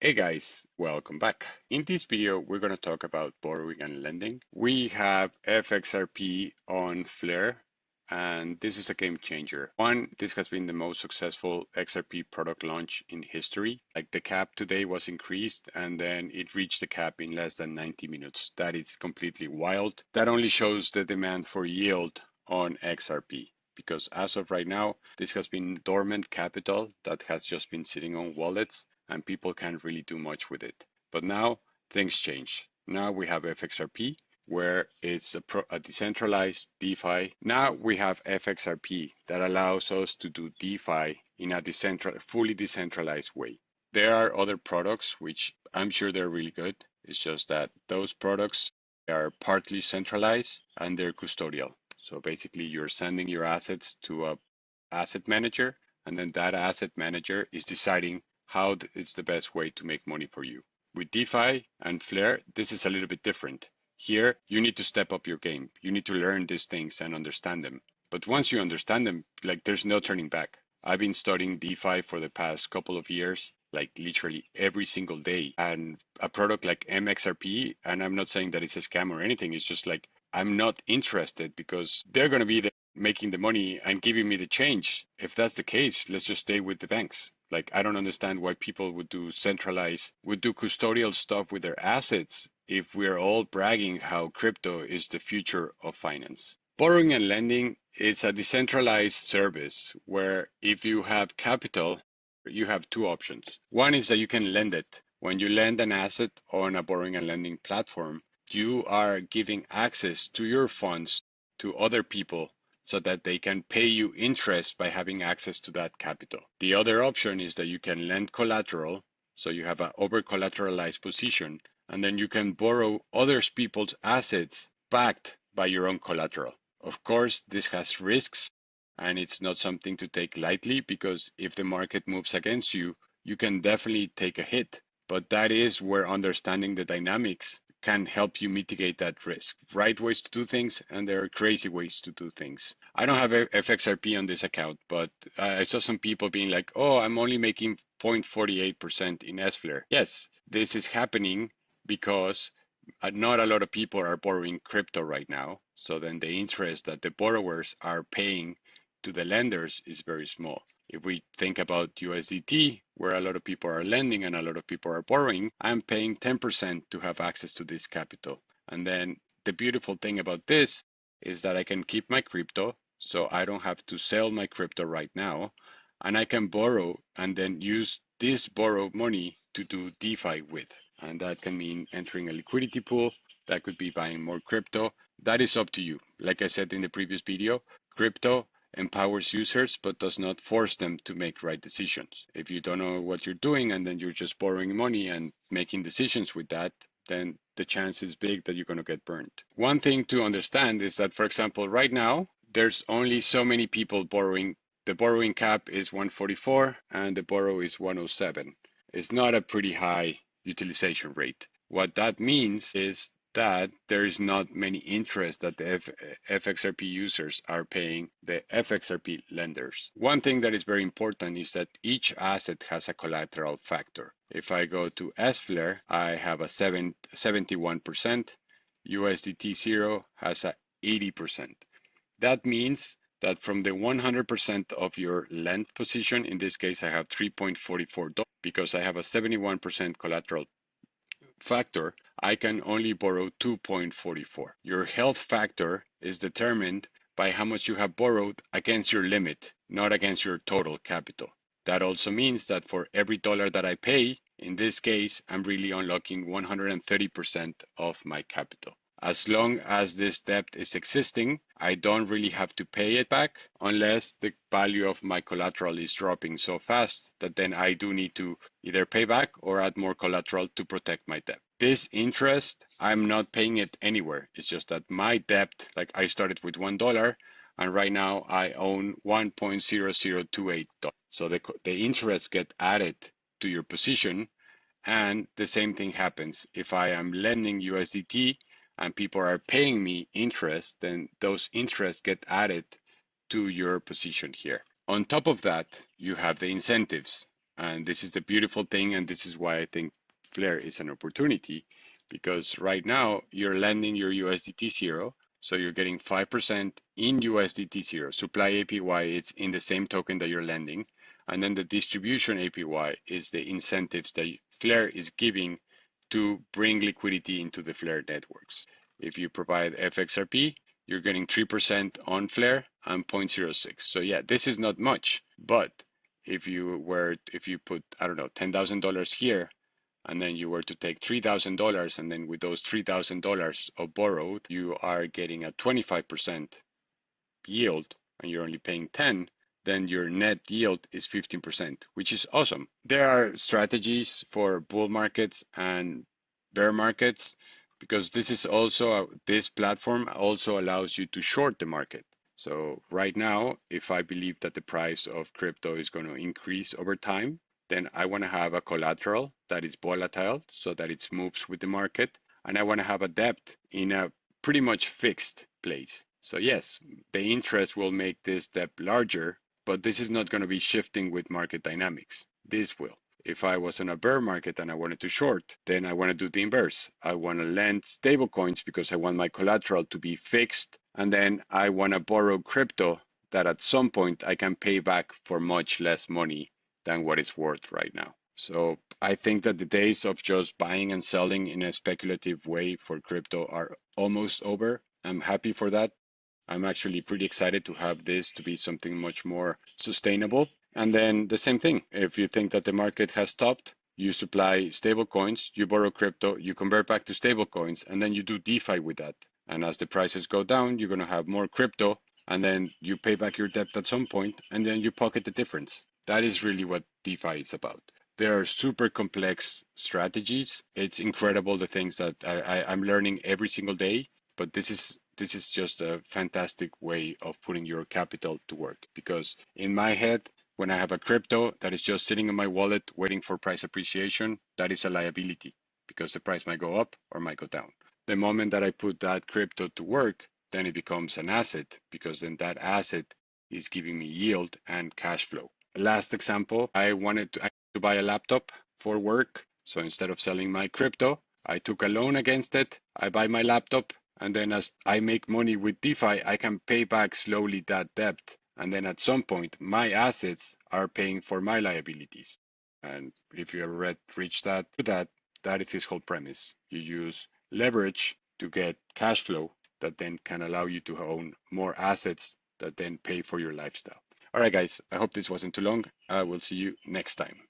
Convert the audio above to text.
Hey guys, welcome back. In this video, we're going to talk about borrowing and lending. We have FXRP on Flare, and this is a game changer. One, this has been the most successful XRP product launch in history. Like the cap today was increased, and then it reached the cap in less than 90 minutes. That is completely wild. That only shows the demand for yield on XRP. Because as of right now, this has been dormant capital that has just been sitting on wallets and people can't really do much with it. But now things change. Now we have FXRP, where it's a decentralized DeFi. Now we have FXRP that allows us to do DeFi in a fully decentralized way. There are other products which I'm sure they're really good. It's just that those products are partly centralized and they're custodial. So basically you're sending your assets to a asset manager, and then that asset manager is deciding how it's the best way to make money for you. With DeFi and Flare, this is a little bit different. Here, you need to step up your game. You need to learn these things and understand them. But once you understand them, like there's no turning back. I've been studying DeFi for the past couple of years, like literally every single day. And a product like MXRP, and I'm not saying that it's a scam or anything, it's just like I'm not interested because they're going to be making the money and giving me the change. If that's the case, let's just stay with the banks. Like, I don't understand why people would do custodial stuff with their assets if we're all bragging how crypto is the future of finance. Borrowing and lending is a decentralized service where if you have capital, you have two options. One is that you can lend it. When you lend an asset on a borrowing and lending platform, you are giving access to your funds to other people so that they can pay you interest by having access to that capital. The other option is that you can lend collateral, so you have an over collateralized position, and then you can borrow other people's assets backed by your own collateral. Of course, this has risks, and it's not something to take lightly because if the market moves against you, you can definitely take a hit. But that is where understanding the dynamics can help you mitigate that risk. Right ways to do things, and there are crazy ways to do things. I don't have FXRP on this account, but I saw some people being like, oh, I'm only making 0.48% in SFlare. Yes, this is happening because not a lot of people are borrowing crypto right now. So then the interest that the borrowers are paying to the lenders is very small. If we think about USDT, where a lot of people are lending and a lot of people are borrowing, I'm paying 10% to have access to this capital. And then the beautiful thing about this is that I can keep my crypto, so I don't have to sell my crypto right now, and I can borrow and then use this borrowed money to do DeFi with. And that can mean entering a liquidity pool, that could be buying more crypto. That is up to you. Like I said in the previous video, crypto empowers users but does not force them to make right decisions. If you don't know what you're doing and then you're just borrowing money and making decisions with that, then the chance is big that you're going to get burned. One thing to understand is that, for example, right now, there's only so many people borrowing. The borrowing cap is 144 and the borrow is 107. It's not a pretty high utilization rate. What that means is that there is not many interest that the FXRP users are paying the FXRP lenders. One thing that is very important is that each asset has a collateral factor. If I go to SFlare, I have a 71%, USDT 0 has a 80%. That means that from the 100% of your lend position, in this case I have $3.44 because I have a 71% collateral factor, I can only borrow 2.44. Your health factor is determined by how much you have borrowed against your limit, not against your total capital. That also means that for every dollar that I pay, in this case, I'm really unlocking 130% of my capital. As long as this debt is existing, I don't really have to pay it back unless the value of my collateral is dropping so fast that then I do need to either pay back or add more collateral to protect my debt. This interest, I'm not paying it anywhere. It's just that my debt, like I started with $1 and right now I own $1.0028. So the interest get added to your position, and the same thing happens if I am lending USDT and people are paying me interest, then those interests get added to your position here. On top of that, you have the incentives. And this is the beautiful thing, and this is why I think Flare is an opportunity, because right now you're lending your USDT zero, so you're getting 5% in USDT zero. Supply APY, it's in the same token that you're lending. And then the distribution APY is the incentives that Flare is giving to bring liquidity into the Flare networks. If you provide FXRP, you're getting 3% on Flare and 0.06. So yeah, this is not much, but if you put, I don't know, $10,000 here, and then you were to take $3,000, and then with those $3,000 of borrowed, you are getting a 25% yield, and you're only paying 10, then your net yield is 15%, which is awesome. There are strategies for bull markets and bear markets, because this platform also allows you to short the market. So right now, if I believe that the price of crypto is going to increase over time, then I want to have a collateral that is volatile so that it moves with the market. And I want to have a debt in a pretty much fixed place. So yes, the interest will make this debt larger, but this is not going to be shifting with market dynamics. This will. If I was in a bear market and I wanted to short, then I want to do the inverse. I want to lend stable coins because I want my collateral to be fixed. And then I want to borrow crypto that at some point I can pay back for much less money than what it's worth right now. So I think that the days of just buying and selling in a speculative way for crypto are almost over. I'm happy for that. I'm actually pretty excited to have this to be something much more sustainable. And then the same thing, if you think that the market has stopped, you supply stable coins, you borrow crypto, you convert back to stable coins, and then you do DeFi with that. And as the prices go down, you're going to have more crypto, and then you pay back your debt at some point, and then you pocket the difference. That is really what DeFi is about. There are super complex strategies. It's incredible the things that I'm learning every single day, but this is just a fantastic way of putting your capital to work. Because in my head, when I have a crypto that is just sitting in my wallet waiting for price appreciation, that is a liability because the price might go up or might go down. The moment that I put that crypto to work, then it becomes an asset, because then that asset is giving me yield and cash flow. Last example, I wanted to buy a laptop for work. So instead of selling my crypto, I took a loan against it. I buy my laptop. And then as I make money with DeFi, I can pay back slowly that debt. And then at some point, my assets are paying for my liabilities. And if you ever reach that, that is his whole premise. You use leverage to get cash flow that then can allow you to own more assets that then pay for your lifestyle. All right, guys, I hope this wasn't too long. I will see you next time.